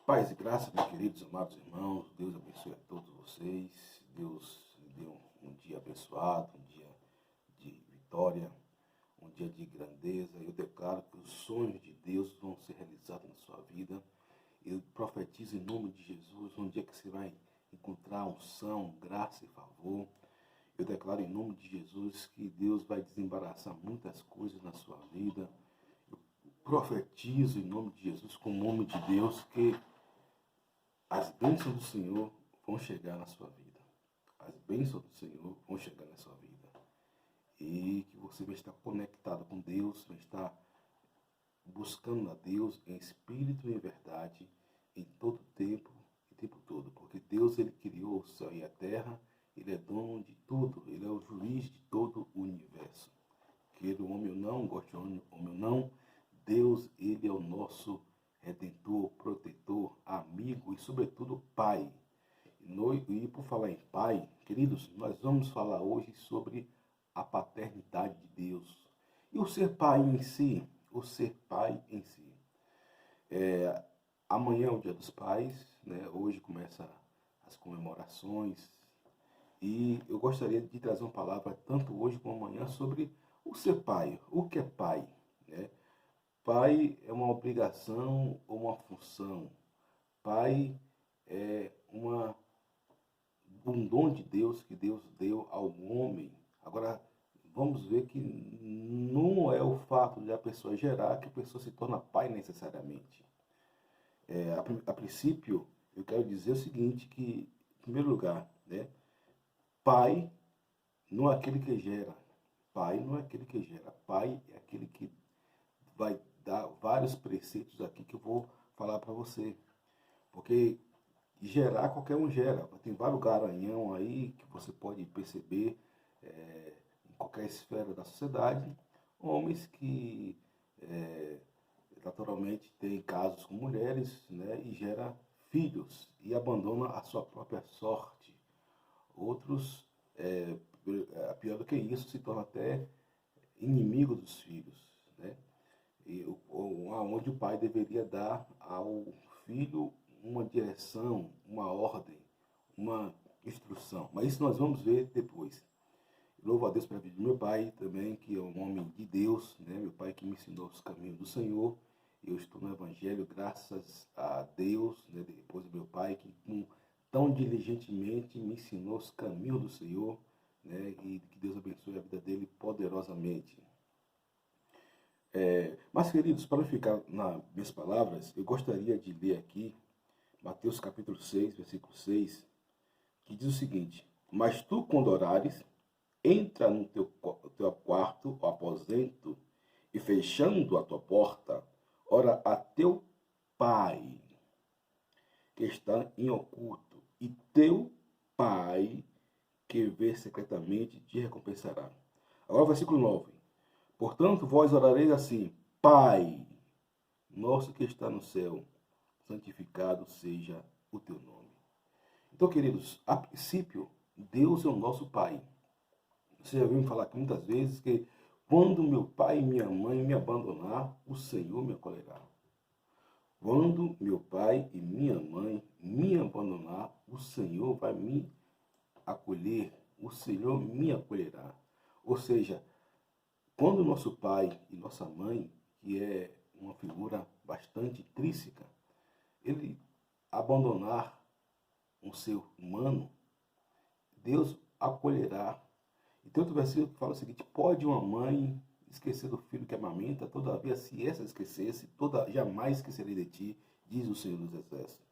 Paz e graça, meus queridos, amados irmãos, Deus abençoe a todos vocês, Deus lhe dê um dia abençoado, um dia de vitória, um dia de grandeza. Eu declaro que os sonhos de Deus vão ser realizados na sua vida. Eu profetizo em nome de Jesus, um dia que você vai encontrar unção, graça e favor. Eu declaro em nome de Jesus que Deus vai desembaraçar muitas coisas na sua vida. Eu profetizo em nome de Jesus, com o nome de Deus, que as bênçãos do Senhor vão chegar na sua vida. As bênçãos do Senhor vão chegar na sua vida. E que você vai estar conectado com Deus, vai estar buscando a Deus em espírito e em verdade, em todo tempo e tempo todo. Porque Deus, Ele criou o céu e a terra, Ele é dono de tudo, Ele é o juiz de todo o universo. Queira o homem ou não, goste o homem ou não, Deus, Ele é o nosso Redentor, protetor, amigo e, sobretudo, Pai. E por falar em Pai, queridos, nós vamos falar hoje sobre a paternidade de Deus. E o ser Pai em si, o ser Pai em si. Amanhã é o Dia dos Pais, né? Hoje começa as comemorações. E eu gostaria de trazer uma palavra, tanto hoje como amanhã, sobre o ser pai. O que é pai? Né? Pai é uma obrigação ou uma função. Pai é um dom de Deus que Deus deu ao homem. Agora, vamos ver que não é o fato de a pessoa gerar que a pessoa se torna pai necessariamente. A princípio, eu quero dizer o seguinte, que, em primeiro lugar, né, pai não é aquele que gera. Pai não é aquele que gera. Pai é aquele que vai dar vários preceitos aqui que eu vou falar para você. Porque gerar, qualquer um gera. Tem vários garanhão aí que você pode perceber em qualquer esfera da sociedade. Homens que naturalmente têm casos com mulheres, né, e gera filhos e abandona a sua própria sorte. Outros, pior do que isso, se torna até inimigo dos filhos, né? Onde o pai deveria dar ao filho uma direção, uma ordem, uma instrução. Mas isso nós vamos ver depois. Louvo a Deus pela vida do meu pai também, que é um homem de Deus, né? Meu pai que me ensinou os caminhos do Senhor. Eu estou no Evangelho graças a Deus, né? Depois do meu pai que tão diligentemente me ensinou os caminhos do Senhor, né? E que Deus abençoe a vida dele poderosamente. Mas, queridos, para não ficar nas minhas palavras, eu gostaria de ler aqui Mateus capítulo 6, versículo 6, que diz o seguinte: Mas tu, quando orares, entra no teu quarto, o aposento, e fechando a tua porta, ora a teu pai, que está em oculto, e teu pai, que vê secretamente, te recompensará. Agora o versículo 9. Portanto, vós orareis assim: Pai nosso que está no céu, santificado seja o teu nome. Então, queridos, a princípio, Deus é o nosso Pai. Você já ouviu me falar aqui muitas vezes que quando meu pai e minha mãe me abandonar, o Senhor me acolherá. Quando meu pai e minha mãe me abandonar, o Senhor vai me acolher, o Senhor me acolherá. Ou seja, quando nosso pai e nossa mãe, que é uma figura bastante intrínseca, ele abandonar um ser humano, Deus acolherá. E tem outro versículo que fala o seguinte: pode uma mãe esquecer do filho que amamenta, todavia se essa esquecesse, jamais esquecerei de ti, diz o Senhor dos Exércitos.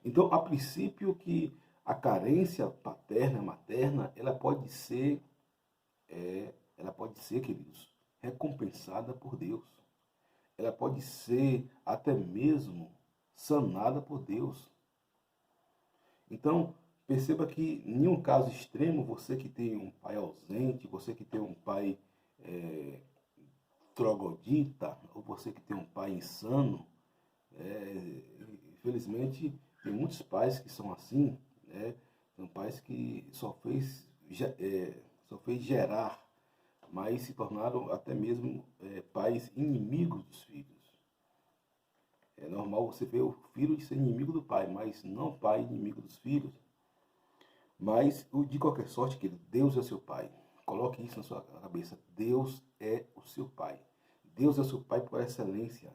Então, a princípio que a carência paterna, materna, ela pode ser, queridos, recompensada por Deus. Ela pode ser até mesmo sanada por Deus. Então, perceba que em nenhum caso extremo, você que tem um pai ausente, você que tem um pai troglodita, ou você que tem um pai insano, infelizmente tem muitos pais que são assim, né? São pais que só fez gerar, mas se tornaram até mesmo pais inimigos dos filhos. É normal você ver o filho de ser inimigo do pai, mas não o pai inimigo dos filhos. Mas, de qualquer sorte, querido, Deus é seu pai. Coloque isso na sua cabeça. Deus é o seu pai. Deus é o seu pai por excelência.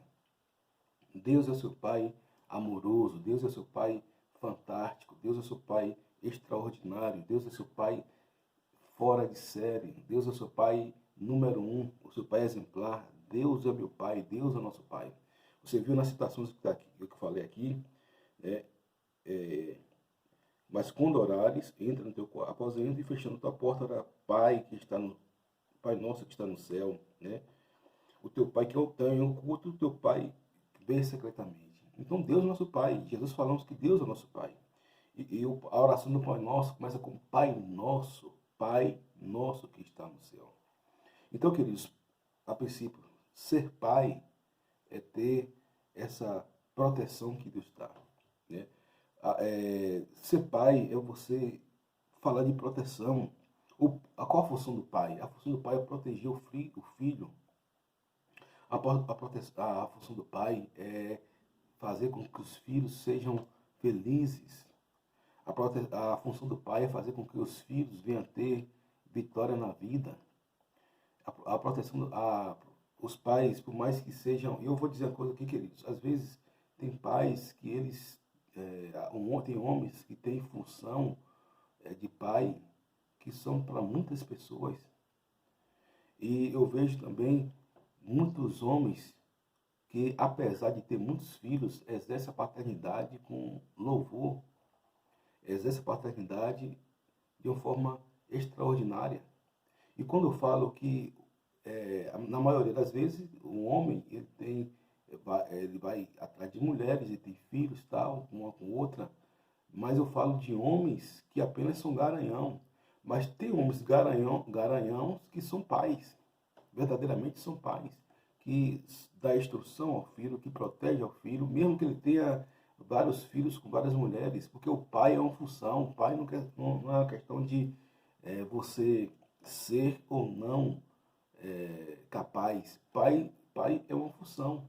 Deus é o seu pai amoroso. Deus é o seu pai fantástico. Deus é o seu pai extraordinário. Deus é o seu pai fora de série. Deus é o seu pai número um. O seu pai exemplar. Deus é meu pai. Deus é nosso pai. Você viu nas citações que eu falei aqui, né? Mas quando orares, entra no teu aposento e fechando tua porta, ora, Pai que está no Pai nosso que está no céu, né? O teu Pai que eu tenho, oculto o teu Pai que vem secretamente. Então Deus é nosso Pai. Jesus falamos que Deus é nosso Pai. E a oração do Pai Nosso começa com Pai Nosso que está no céu. Então, queridos, a princípio, ser pai é ter essa proteção que Deus dá, né? Ser pai é você falar de proteção. Qual a função do pai? A função do pai é proteger o filho. A função do pai é fazer com que os filhos sejam felizes. A função do pai é fazer com que os filhos venham a ter vitória na vida. A proteção, os pais, por mais que sejam... Eu vou dizer uma coisa aqui, queridos. Às vezes tem pais que eles... tem homens que têm função de pai que são para muitas pessoas. E eu vejo também muitos homens que, apesar de ter muitos filhos, exercem a paternidade com louvor, exercem a paternidade de uma forma extraordinária. E quando eu falo que, na maioria das vezes, o homem ele vai atrás de mulheres e tem filhos, tal, uma com outra, mas eu falo de homens que apenas são garanhão. Mas tem homens garanhãos que são pais, verdadeiramente são pais, que dá instrução ao filho, que protege ao filho, mesmo que ele tenha vários filhos com várias mulheres, porque o pai é uma função, o pai não é uma questão de você ser ou não capaz. Pai é uma função.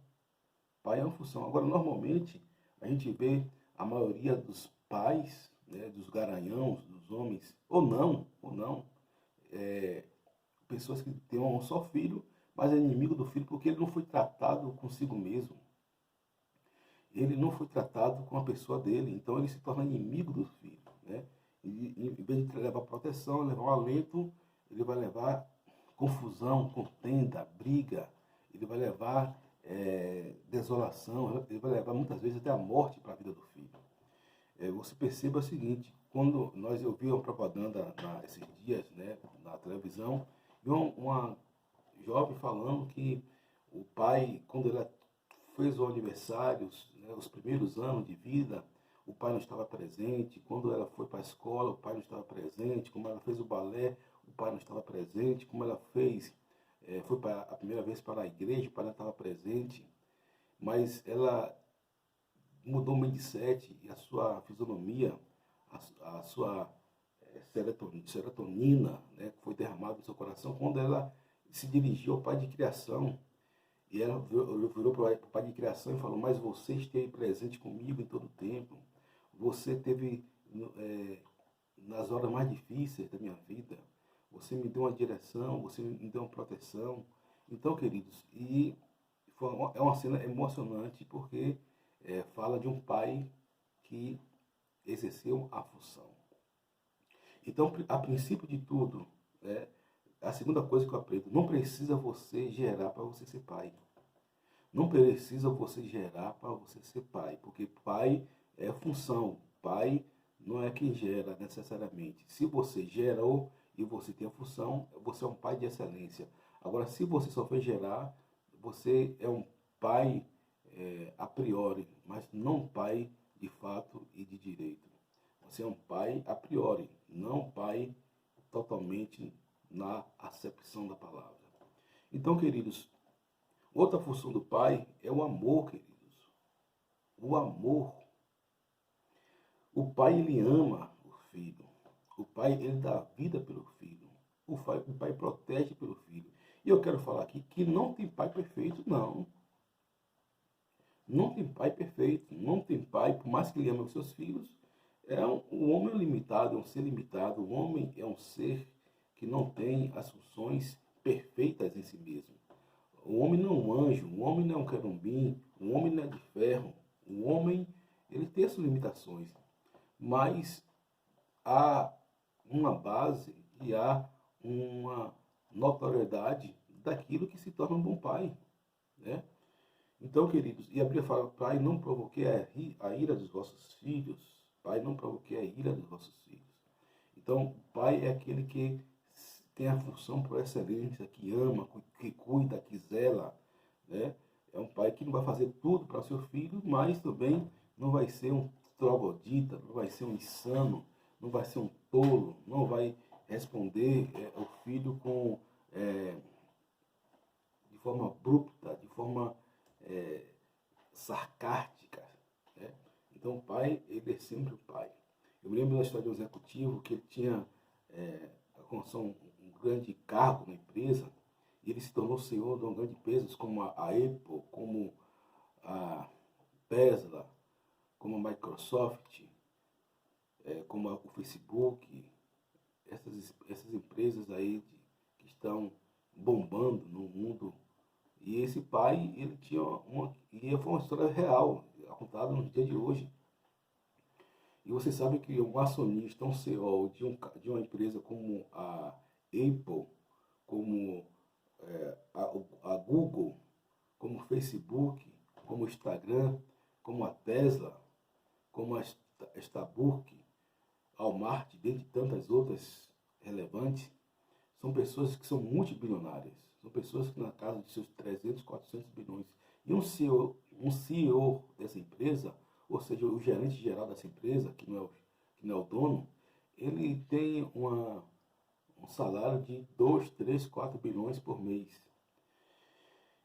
Pai é uma função. Agora, normalmente, a gente vê a maioria dos pais, né, dos garanhãos, dos homens, ou não, pessoas que têm um só filho, mas é inimigo do filho porque ele não foi tratado consigo mesmo. Ele não foi tratado com a pessoa dele, então ele se torna inimigo do filho, né? E, em vez de levar proteção, levar um alento, ele vai levar confusão, contenda, briga, ele vai levar desolação, ele vai levar muitas vezes até a morte para a vida do filho. Você perceba o seguinte, quando eu vi uma propaganda esses dias, né, na televisão, e uma jovem falando que o pai, quando ela fez o aniversário, né, os primeiros anos de vida, o pai não estava presente. Quando ela foi para a escola, o pai não estava presente. Como ela fez o balé, o pai não estava presente. Como ela foi a primeira vez para a igreja, o pai não estava presente. Mas ela mudou o mindset e a sua fisionomia, a sua serotonina, né, que foi derramada no seu coração quando ela se dirigiu ao pai de criação. E ela virou para o pai de criação e falou: mas você esteve presente comigo em todo o tempo. Você esteve nas horas mais difíceis da minha vida. Você me deu uma direção, você me deu uma proteção. Então, queridos, é uma cena emocionante porque fala de um pai que exerceu a função. Então, a princípio de tudo, a segunda coisa que eu aprendo: não precisa você gerar para você ser pai. Não precisa você gerar para você ser pai, porque pai é função. Pai não é quem gera necessariamente. Se você gerou e você tem a função, você é um pai de excelência. Agora, se você só foi gerar, você é um pai a priori, mas não um pai de fato e de direito. Você é um pai a priori, não um pai totalmente na acepção da palavra. Então, queridos, outra função do pai é o amor, queridos. O amor. O pai, ele ama o filho. O pai, ele dá vida pelo filho. O pai protege pelo filho. E eu quero falar aqui que não tem pai perfeito, não. Não tem pai perfeito, não tem pai, por mais que ele ame os seus filhos, o homem é limitado, é um ser limitado, o homem é um ser que não tem as funções perfeitas em si mesmo. O homem não é um anjo, o homem não é um querubim, o homem não é de ferro, o homem, ele tem as suas limitações, mas há uma base e há uma notoriedade daquilo que se torna um bom pai, né? Então, queridos, e a Bíblia fala, pai, não provoquei a ira dos vossos filhos, pai, não provoquei a ira dos vossos filhos. Então, o pai é aquele que tem a função por excelência, que ama, que cuida, que zela, né? É um pai que não vai fazer tudo para o seu filho, mas também não vai ser um troglodita, não vai ser um insano, não vai ser um tolo, não vai responder o filho de forma abrupta, de forma é, sarcástica, né? Então o pai, ele é sempre o pai. Eu me lembro da história de um executivo que ele tinha alcançou um grande cargo na empresa e ele se tornou senhor de um grande empresas como a Apple, como a Tesla, como a Microsoft, como o Facebook, essas empresas aí que estão bombando no mundo. E esse pai, ele tinha e foi uma história real, contada nos dias de hoje. E você sabe que um acionista, um CEO de uma empresa como a Apple, como a Google, como o Facebook, como o Instagram, como a Tesla, como a Starbucks, a Walmart, dentre tantas outras relevantes, são pessoas que são multibilionárias. São pessoas que na casa de seus 300, 400 bilhões. E um CEO dessa empresa, ou seja, o gerente geral dessa empresa, que não é o dono, ele tem um salário de 2, 3, 4 bilhões por mês.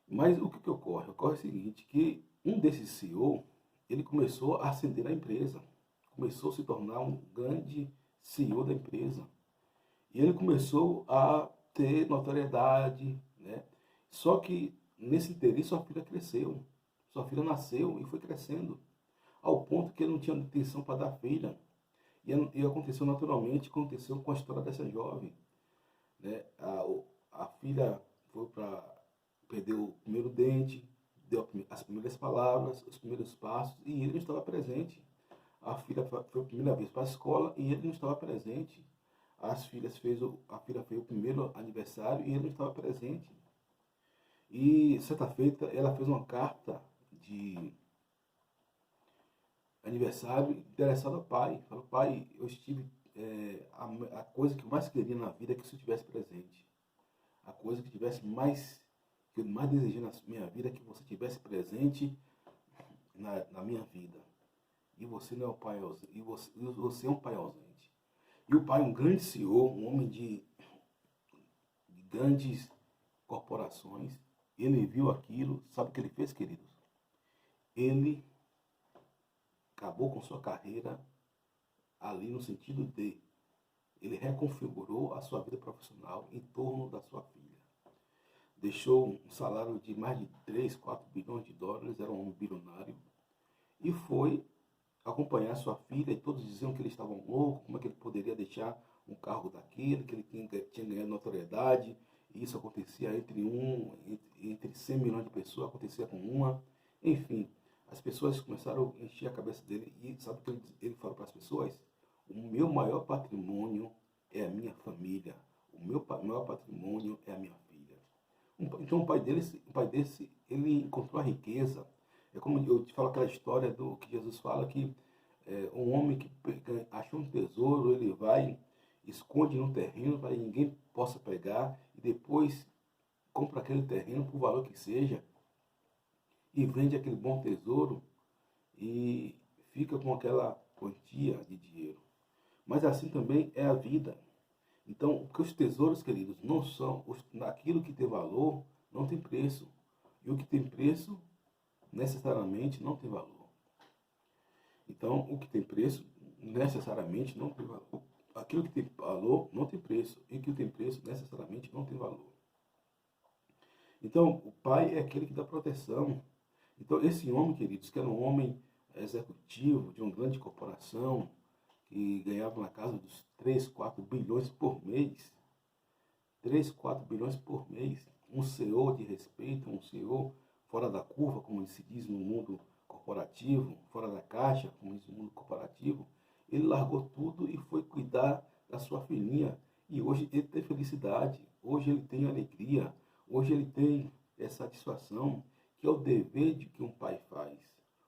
Mas o que ocorre? Ocorre o seguinte, que um desses CEO, ele começou a ascender a empresa, começou a se tornar um grande CEO da empresa. E ele começou a ter notoriedade, né? Só que nesse interesse sua filha cresceu, sua filha nasceu e foi crescendo, ao ponto que ele não tinha atenção para dar filha. E aconteceu naturalmente, aconteceu com a história dessa jovem, né? A filha foi para perder o primeiro dente, deu as primeiras palavras, os primeiros passos, e ele não estava presente. A filha foi a primeira vez para a escola e ele não estava presente. A filha fez o primeiro aniversário e ele não estava presente. E certa feita ela fez uma carta de aniversário interessada ao pai. Falou, pai, eu estive. A coisa que eu mais queria na vida é que você estivesse presente. A coisa que eu mais desejei na minha vida é que você estivesse presente na minha vida. E você não é o pai ausente. E você é um pai ausente. E o pai, um grande CEO, um homem de grandes corporações, ele viu aquilo, sabe o que ele fez, queridos? Ele acabou com sua carreira ali no sentido de ele reconfigurou a sua vida profissional em torno da sua filha. Deixou um salário de mais de 3, 4 bilhões de dólares, era um homem bilionário, e foi acompanhar sua filha, e todos diziam que ele estava louco, como é que ele poderia deixar um cargo daquele, que ele tinha ganhado notoriedade, e isso acontecia entre 100 milhões de pessoas, acontecia com uma, enfim, as pessoas começaram a encher a cabeça dele, e sabe o que ele falou para as pessoas? O meu maior patrimônio é a minha família, o meu maior patrimônio é a minha filha. Então o pai desse, ele encontrou a riqueza. É como eu te falo aquela história do que Jesus fala que um homem que achou um tesouro, ele vai, esconde no terreno para que ninguém possa pegar e depois compra aquele terreno por valor que seja e vende aquele bom tesouro e fica com aquela quantia de dinheiro. Mas assim também é a vida. Então, porque os tesouros, queridos, não são aquilo que tem valor, não tem preço. E o que tem preço, necessariamente, não tem valor. Então, o que tem preço, necessariamente, não tem valor. Aquilo que tem valor, não tem preço. E o que tem preço, necessariamente, não tem valor. Então, o pai é aquele que dá proteção. Então, esse homem, queridos, que era um homem executivo de uma grande corporação, que ganhava na casa dos 3, 4 bilhões por mês, 3, 4 bilhões por mês, um CEO de respeito, um CEO fora da curva, como se diz no mundo corporativo, fora da caixa, como diz no mundo corporativo, ele largou tudo e foi cuidar da sua filhinha. E hoje ele tem felicidade, hoje ele tem alegria, hoje ele tem satisfação, que é o dever de que um pai faz.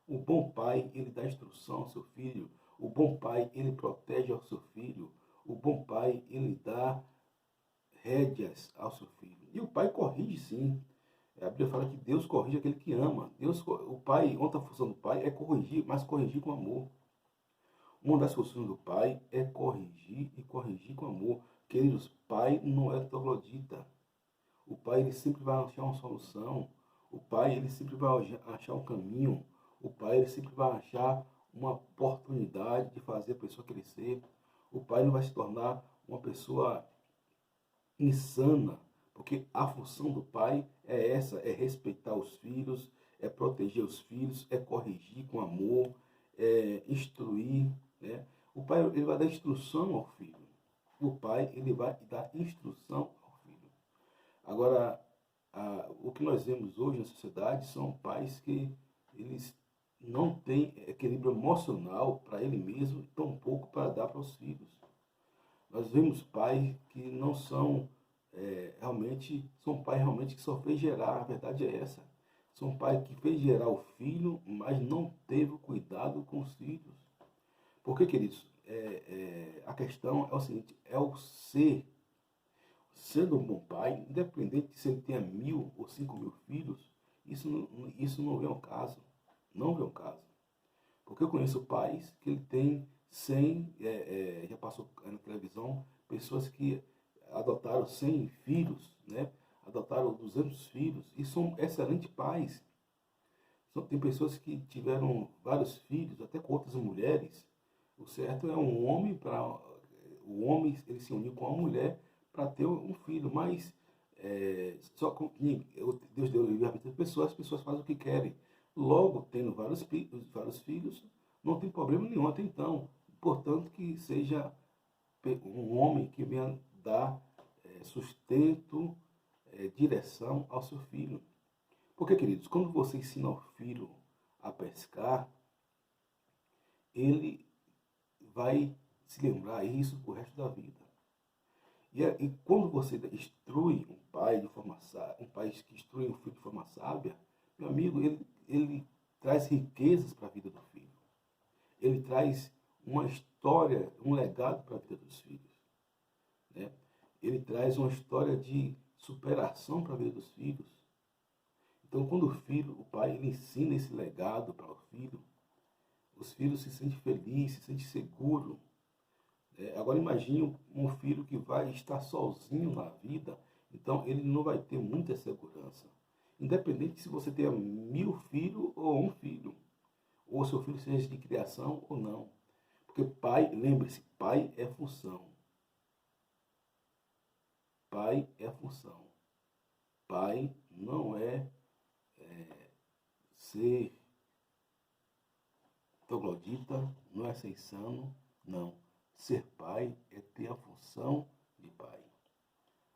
O bom pai, ele dá instrução ao seu filho. O bom pai, ele protege ao seu filho. O bom pai, ele dá rédeas ao seu filho. E o pai corrige sim. A Bíblia fala que Deus corrige aquele que ama. O pai, outra função do pai é corrigir, mas corrigir com amor. Uma das funções do pai é corrigir e corrigir com amor. Queridos, pai não é troglodita. O pai, ele sempre vai achar uma solução. O pai, ele sempre vai achar um caminho. O pai, ele sempre vai achar uma oportunidade de fazer a pessoa crescer. O pai não vai se tornar uma pessoa insana, porque a função do pai é essa, é respeitar os filhos, é proteger os filhos, é corrigir com amor, é instruir, né? O pai, ele vai dar instrução ao filho. O pai, ele vai dar instrução ao filho. Agora, o que nós vemos hoje na sociedade são pais que eles não têm equilíbrio emocional para ele mesmo e tampouco para dar para os filhos. Nós vemos pais que não são são pais realmente que só fez gerar, a verdade é essa. São pais que fez gerar o filho, mas não teve o cuidado com os filhos. Porque, queridos, a questão é o seguinte, é o ser, sendo um bom pai, independente de se ele tenha 1.000 ou 5.000 filhos, isso não vem ao caso. Não vem ao caso. Porque eu conheço pais que ele tem 100, já passou na televisão, pessoas que adotaram 100 filhos, né? Adotaram 200 filhos e são excelentes pais. Tem pessoas que tiveram vários filhos, até com outras mulheres. O certo é um homem o homem ele se unir com a mulher para ter um filho, mas só com Deus deu livre-arbítrio às pessoas, as pessoas fazem o que querem. Logo, tendo vários filhos, não tem problema nenhum até então. Portanto, que seja um homem que venha dar sustento, direção ao seu filho. Porque, queridos, quando você ensina o filho a pescar, ele vai se lembrar isso pro resto da vida. E quando você instrui um pai de forma um pai que instrui um filho de forma sábia, meu amigo, ele traz riquezas para a vida do filho. Ele traz uma história, um legado para a vida dos filhos. Né? Ele traz uma história de superação para a vida dos filhos. Então, quando o pai, ele ensina esse legado para o filho, os filhos se sentem felizes, se sentem seguros. Agora, imagine um filho que vai estar sozinho na vida, então ele não vai ter muita segurança. Independente se você tenha 1.000 filhos ou um filho, ou seu filho seja de criação ou não. Porque pai, lembre-se, pai é função. Pai é função. Pai não é ser troglodita, não é ser insano, não. Ser pai é ter a função de pai.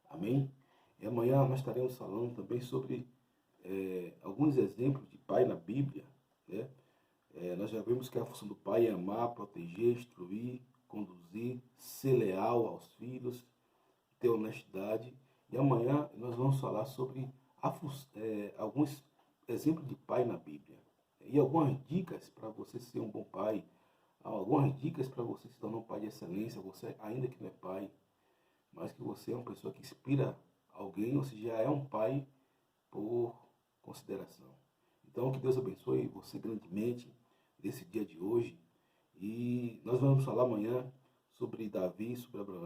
Amém? E amanhã nós estaremos falando também sobre alguns exemplos de pai na Bíblia. Né? Nós já vimos que a função do pai é amar, proteger, instruir, conduzir, ser leal aos filhos, ter honestidade. E amanhã nós vamos falar sobre alguns exemplos de pai na Bíblia. E algumas dicas para você ser um bom pai. Algumas dicas para você se tornar um pai de excelência. Você, ainda que não é pai, mas que você é uma pessoa que inspira alguém, ou seja, já é um pai por consideração. Então, que Deus abençoe você grandemente nesse dia de hoje. E nós vamos falar amanhã sobre Davi, sobre Abraão.